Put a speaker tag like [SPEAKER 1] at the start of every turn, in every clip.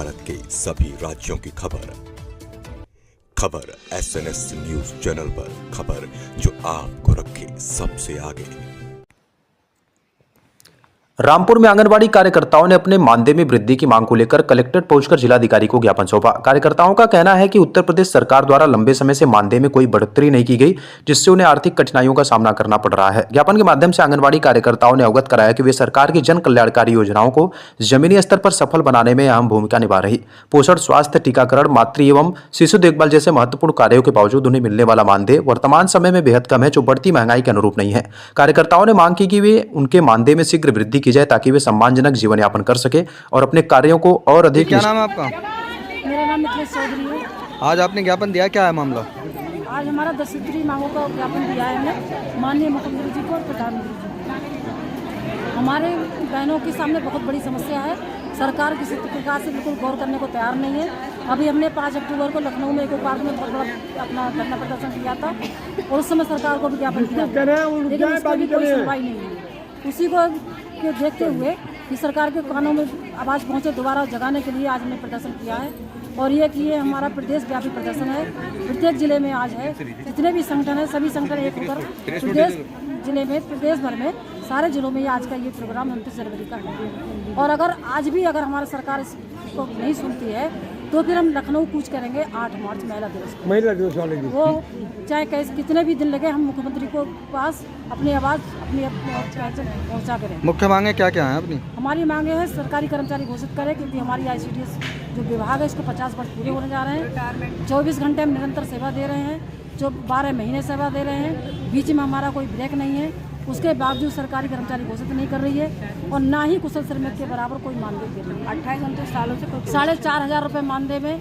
[SPEAKER 1] भारत के सभी राज्यों की खबर SNS न्यूज चैनल पर, खबर जो आपको रखे सबसे आगे।
[SPEAKER 2] रामपुर में आंगनबाड़ी कार्यकर्ताओं ने अपने मानदेय में वृद्धि की मांग को लेकर कलेक्ट्रेट पहुंचकर जिलाधिकारी को ज्ञापन सौंपा। कार्यकर्ताओं का कहना है कि उत्तर प्रदेश सरकार द्वारा लंबे समय से मानदेय में कोई बढ़ोतरी नहीं की गई, जिससे उन्हें आर्थिक कठिनाइयों का सामना करना पड़ रहा है। ज्ञापन के माध्यम से आंगनबाड़ी कार्यकर्ताओं ने अवगत कराया कि वे सरकार की जन कल्याणकारी योजनाओं को जमीनी स्तर पर सफल बनाने में अहम भूमिका निभा रही। पोषण, स्वास्थ्य, टीकाकरण, मातृ एवं शिशु देखभाल जैसे महत्वपूर्ण कार्यों के बावजूद उन्हें मिलने वाला मानदेय वर्तमान समय में बेहद कम है, जो बढ़ती महंगाई के अनुरूप नहीं है। कार्यकर्ताओं ने मांग की कि वे उनके मानदेय में शीघ्र वृद्धि की जाए ताकि वे सम्मानजनक जीवन यापन कर सके और अपने कार्यों को और अधिक।
[SPEAKER 3] क्या नाम है आपका?
[SPEAKER 4] मेरा नाम मिथिलेश चौधरी है।
[SPEAKER 3] आज आपने ज्ञापन दिया, क्या है मामला?
[SPEAKER 4] आज हमारा 10 सूत्री मांगों का ज्ञापन दिया है हमने माननीय मुख्यमंत्री जी को और प्रधानमंत्री जी को। हमारे बहनों के सामने बहुत बड़ी समस्या है। सरकार किसी प्रकार से बिल्कुल गौर करने को तैयार नहीं है। अभी हमने 5 अक्टूबर को लखनऊ में एक पार्क में बहुत बड़ा अपना धरना प्रदर्शन किया था और उस समय सरकार को भी ज्ञापन दिया, लेकिन उसकी भी कोई सुनवाई नहीं हुई। उसी को देखते हुए कि सरकार के कानों में आवाज़ पहुंचे, दोबारा जगाने के लिए आज हमने प्रदर्शन किया है। और ये कि ये हमारा प्रदेश व्यापी प्रदर्शन है, प्रत्येक जिले में आज है। जितने भी संगठन है सभी संगठन एक होकर प्रदेश जिले में, प्रदेश भर में सारे जिलों में आज का ये प्रोग्राम 29 जनवरी का है। और अगर आज भी अगर हमारी सरकार इसको नहीं सुनती है तो फिर हम लखनऊ कूच करेंगे 8 मार्च महिला दिवस वाले दिन। वो चाहे कैसे कितने भी दिन लगे, हम मुख्यमंत्री को पास अपनी आवाज़ अपनी पहुँचा करें।
[SPEAKER 3] मुख्य मांगे क्या क्या है अपनी?
[SPEAKER 4] हमारी मांगे है सरकारी कर्मचारी घोषित करें, क्योंकि हमारी ICDS जो विभाग है इसको 50 वर्ष पूरे होने जा रहे हैं। 24 घंटे हम निरंतर सेवा दे रहे हैं, जो 12 महीने सेवा दे रहे हैं, बीच में हमारा कोई ब्रेक नहीं है। उसके बावजूद सरकारी कर्मचारी घोषित नहीं कर रही है और ना ही कुशल श्रमिक के बराबर कोई मानदेय दे रही है। 28 सालों से 4,500 रुपये मानदेय में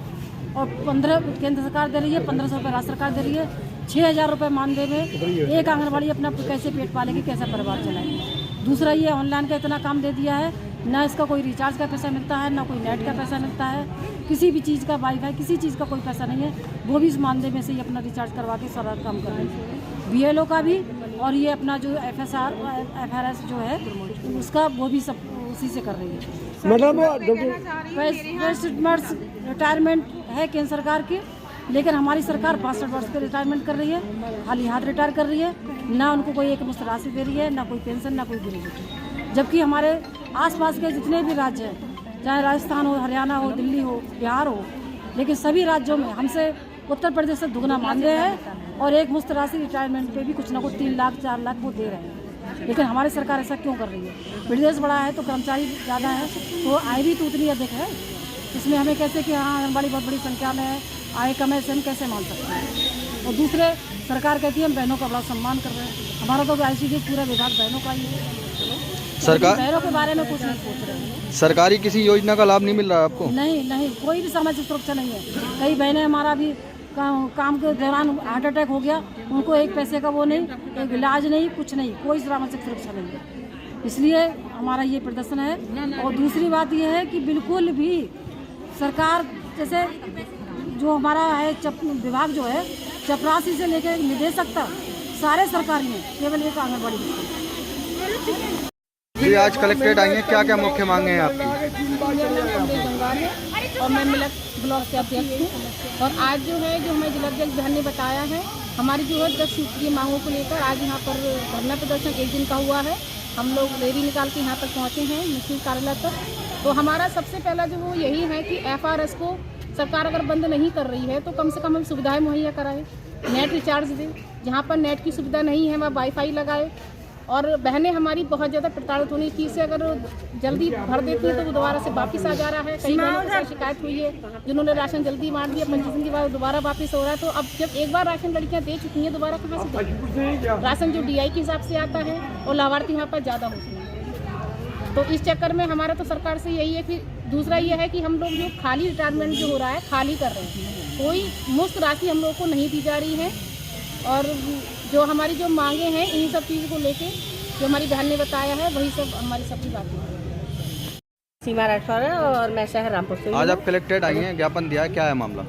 [SPEAKER 4] और 15 केंद्र सरकार दे रही है, 1,500 रुपये राज्य सरकार दे रही है। 6,000 रुपये मानदेय में एक आंगनबाड़ी अपना कैसे पेट पालेगी, कैसा परिवार चलाएगी। दूसरा ये ऑनलाइन का इतना काम दे दिया है, ना इसका कोई रिचार्ज का पैसा मिलता है, ना कोई नेट का पैसा मिलता है, किसी भी चीज़ का वाईफाई किसी चीज़ का कोई पैसा नहीं है। वो भी इस मानदेय में से ही अपना रिचार्ज करवा के सारा काम कर रहे हैं। BLO का भी और ये अपना जो FRS जो है उसका, वो भी सब उसी से कर रही है। मतलब रिटायरमेंट है केंद्र सरकार की, लेकिन हमारी सरकार 62 वर्ष के रिटायरमेंट कर रही है, खाली हाथ रिटायर कर रही है। ना उनको कोई एक मुश्त राशि दे रही है, ना कोई पेंशन, ना कोई ग्रेजुएटी। जबकि हमारे आसपास के जितने भी राज्य हैं, चाहे राजस्थान हो, हरियाणा हो, दिल्ली हो, बिहार हो, लेकिन सभी राज्यों में हमसे उत्तर प्रदेश से दुगना मानदेय है और एक मुश्त राशि रिटायरमेंट पे भी कुछ ना कुछ 3 लाख 4 लाख वो दे रहे हैं। लेकिन हमारी सरकार ऐसा क्यों कर रही है? प्रदेश बड़ा है तो कर्मचारी ज़्यादा है तो आय भी तो उतनी अधिक है। इसमें हमें कैसे कि हाँ आंगनबाड़ी बहुत बड़ी संख्या में है, आय कम है, से हम कैसे मान सकते हैं? और दूसरे सरकार कहती है हम बहनों का बड़ा सम्मान कर रहे हैं। हमारा तो ICDS पूरा विभाग बहनों का ही है।
[SPEAKER 3] सरकार
[SPEAKER 4] बहनों के बारे में कुछ नहीं सोच रहे हैं।
[SPEAKER 3] सरकारी किसी योजना का लाभ नहीं मिल रहा आपको?
[SPEAKER 4] नहीं, कोई भी सामाजिक सुरक्षा नहीं है। कई बहनें हमारा भी काम के दौरान हार्ट अटैक हो गया, उनको एक पैसे का वो नहीं, एक इलाज नहीं, कुछ नहीं, कोई सामाजिक सुरक्षा नहीं है। इसलिए हमारा ये प्रदर्शन है। और दूसरी बात ये है कि बिल्कुल भी सरकार जैसे जो हमारा है विभाग जो है, चपरासी से लेकर निदेशक तक सारे सरकारी हैं, केवल एक आंगनबाड़ी।
[SPEAKER 3] जी आज कलेक्ट्रेट आई हैं, क्या क्या मुख्य मांगे हैं आपकी?
[SPEAKER 5] और मैं मिलक ब्लॉक के अध्यक्ष हूँ। और आज जो है जो हमें जिलाध्यक्ष बहन ने बताया है, हमारी जो है 10 सूत्रीय मांगों को लेकर आज यहाँ पर धरना प्रदर्शन 1 दिन का हुआ है। हम लोग रैली निकाल के यहाँ तक पहुँचे हैं मुख्य कार्यालय तक। तो हमारा सबसे पहला जो वो यही है कि FRS को सरकार अगर बंद नहीं कर रही है तो कम से कम हम सुविधाएँ मुहैया कराएँ, नेट रिचार्ज दें, जहाँ पर नेट की सुविधा नहीं है वहाँ वाईफाई लगाए। और बहनें हमारी बहुत ज़्यादा प्रताड़ित होने की से अगर जल्दी भर देती हैं तो वो दोबारा से वापस आ जा रहा है। कई बहनों से शिकायत हुई है जिन्होंने राशन जल्दी बांट दिया, 25 दिन के बाद दोबारा वापस हो रहा है। तो अब जब एक बार राशन लड़कियां दे चुकी हैं, दोबारा कहाँ से दें? राशन जो DI के हिसाब से आता है और लाभार्थी वहाँ पर ज़्यादा होते हैं। तो इस चक्कर में हमारा तो सरकार से यही है कि दूसरा ये है कि हम लोग जो खाली रिटायरमेंट जो हो रहा है खाली कर रहे हैं, कोई मुफ्त राशि हम लोग को नहीं दी जा रही है। और जो हमारी जो मांगे हैं इन सब चीज़ को लेके जो हमारी बहन ने बताया है वही सब हमारी सबकी बातें हैं।
[SPEAKER 6] सीमा राठौर है और मैं शहर रामपुर से।
[SPEAKER 3] आज आप कलेक्ट्रेट आई हैं, ज्ञापन दिया है, क्या है मामला?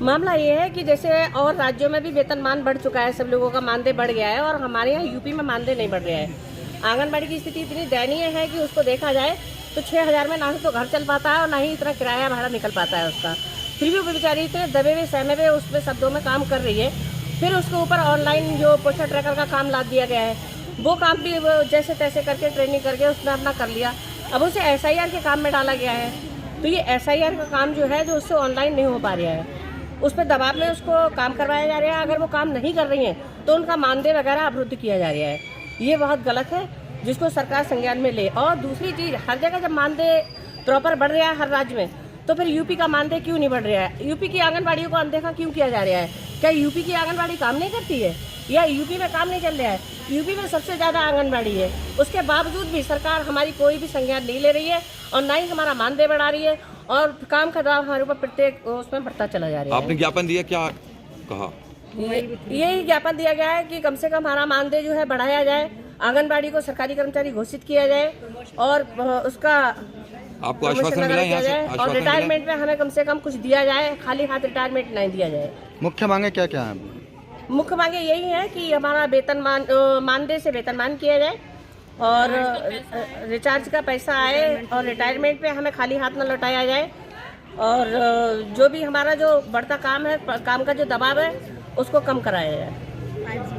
[SPEAKER 6] मामला ये है कि जैसे और राज्यों में भी वेतनमान बढ़ चुका है, सब लोगों का मानदेय बढ़ गया है और हमारे यहाँ यूपी में मानदेय नहीं बढ़ रहा है। आंगनबाड़ी की स्थिति इतनी दयनीय है कि उसको देखा जाए तो 6,000 में ना तो घर चल पाता है और ना ही इतना किराया भाड़ा निकल पाता है उसका। फिर भी वो बेचारी इतने दबे हुए सहमे हुए उसमें शब्दों में काम कर रही है। फिर उसके ऊपर ऑनलाइन जो पोस्टर ट्रैकर का काम लाद दिया गया है, वो काम भी वो जैसे तैसे करके ट्रेनिंग करके उसने अपना कर लिया। अब उसे SIR के काम में डाला गया है, तो ये SIR का काम जो है जो उससे ऑनलाइन नहीं हो पा रहा है, उस पर दबाव में उसको काम करवाया जा रहा है। अगर वो काम नहीं कर रही हैं तो उनका मानदेय वगैरह अवरुद्ध किया जा रहा है। ये बहुत गलत है, जिसको सरकार संज्ञान में ले। और दूसरी चीज़, हर जगह जब मानदेय प्रॉपर बढ़ रहा है हर राज्य में, तो फिर यूपी का मानदेय क्यों नहीं बढ़ रहा है? यूपी की आंगनबाड़ियों को अनदेखा क्यों किया जा रहा है? क्या यूपी की आंगनबाड़ी काम नहीं करती है या यूपी में काम नहीं चल रहा है? यूपी में सबसे ज़्यादा आंगनबाड़ी है, उसके बावजूद भी सरकार हमारी कोई भी संज्ञान नहीं ले रही है और ना ही हमारा मानदेय बढ़ा रही है और काम का दबाव हमारे ऊपर प्रत्येक उसमें बढ़ता चला जा रहा है।
[SPEAKER 1] आपने ज्ञापन दिया, क्या कहा?
[SPEAKER 6] यही ज्ञापन दिया गया है कि कम से कम हमारा मानदेय जो है बढ़ाया जाए, आंगनबाड़ी को सरकारी कर्मचारी घोषित किया जाए और उसका
[SPEAKER 1] आपको आश्वासन मिला यहाँ से?
[SPEAKER 6] और रिटायरमेंट में हमें कम से कम कुछ दिया जाए, खाली हाथ रिटायरमेंट नहीं दिया जाए।
[SPEAKER 3] मुख्य मांगे क्या क्या हैं?
[SPEAKER 6] मुख्य मांगे यही है कि हमारा वेतनमान मानदेय से वेतनमान किया जाए और रिचार्ज का पैसा आए और रिटायरमेंट पे हमें खाली हाथ न लौटाया जाए और जो भी हमारा जो बढ़ता काम है, काम का जो दबाव है, उसको कम कराया जाए।